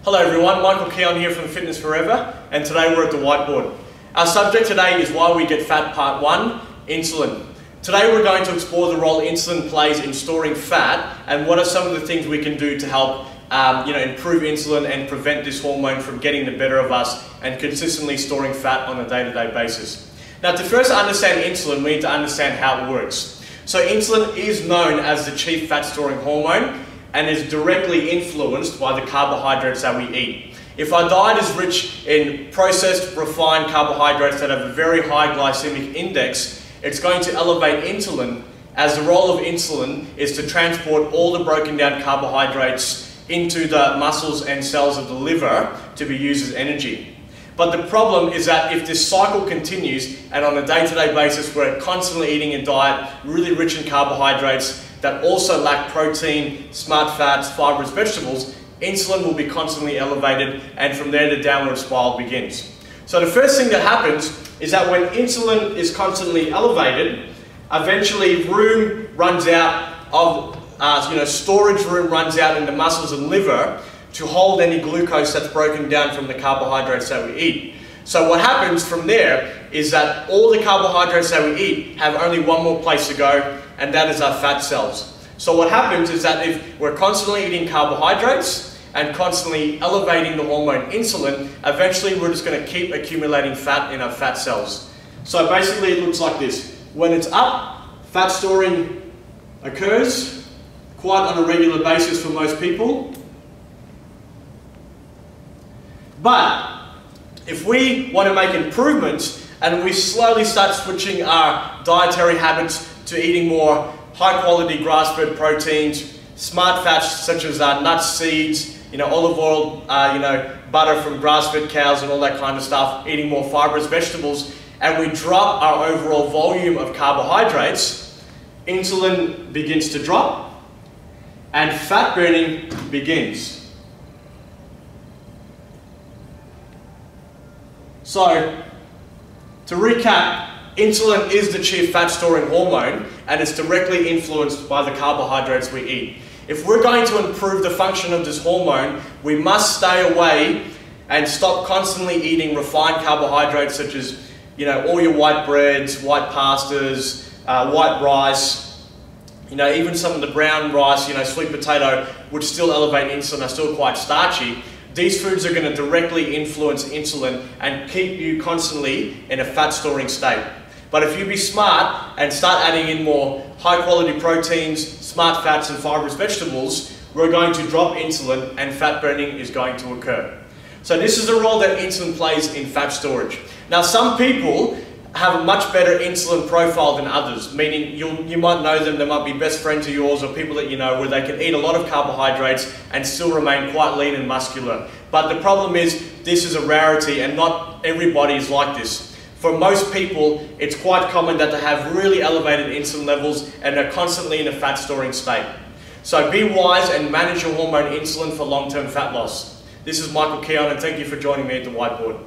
Hello everyone, Michael Keon here from Fitness Forever, and today we're at the whiteboard. Our subject today is why we get fat part 1, insulin. Today we're going to explore the role insulin plays in storing fat and what are some of the things we can do to help improve insulin and prevent this hormone from getting the better of us and consistently storing fat on a day-to-day basis. Now, to first understand insulin, we need to understand how it works. So insulin is known as the chief fat storing hormone and is directly influenced by the carbohydrates that we eat. If our diet is rich in processed, refined carbohydrates that have a very high glycemic index, it's going to elevate insulin, as the role of insulin is to transport all the broken down carbohydrates into the muscles and cells of the liver to be used as energy. But the problem is that if this cycle continues and on a day-to-day basis we're constantly eating a diet really rich in carbohydrates that also lack protein, smart fats, fibrous vegetables, insulin will be constantly elevated, and from there the downward spiral begins. So the first thing that happens is that when insulin is constantly elevated, eventually room runs out of, storage room runs out in the muscles and liver to hold any glucose that's broken down from the carbohydrates that we eat. So what happens from there is that all the carbohydrates that we eat have only one more place to go, and that is our fat cells. So what happens is that if we're constantly eating carbohydrates and constantly elevating the hormone insulin, eventually we're just going to keep accumulating fat in our fat cells. So basically it looks like this. When it's up, fat storing occurs quite on a regular basis for most people. But if we want to make improvements and we slowly start switching our dietary habits to eating more high quality grass-fed proteins, smart fats such as nuts, seeds, olive oil, butter from grass-fed cows and all that kind of stuff, eating more fibrous vegetables, and we drop our overall volume of carbohydrates, insulin begins to drop and fat burning begins. So, to recap, insulin is the chief fat storing hormone and it's directly influenced by the carbohydrates we eat. If we're going to improve the function of this hormone, we must stay away and stop constantly eating refined carbohydrates such as all your white breads, white pastas, white rice, even some of the brown rice, sweet potato, which still elevate insulin, are still quite starchy. These foods are going to directly influence insulin and keep you constantly in a fat storing state. But if you be smart and start adding in more high quality proteins, smart fats and fibrous vegetables, we're going to drop insulin and fat burning is going to occur. So this is the role that insulin plays in fat storage. Now some people have a much better insulin profile than others, meaning you might know them, they might be best friends of yours or people that you know where they can eat a lot of carbohydrates and still remain quite lean and muscular. But the problem is this is a rarity and not everybody is like this. For most people, it's quite common that they have really elevated insulin levels and are constantly in a fat storing state. So be wise and manage your hormone insulin for long-term fat loss. This is Michael Keon and thank you for joining me at the whiteboard.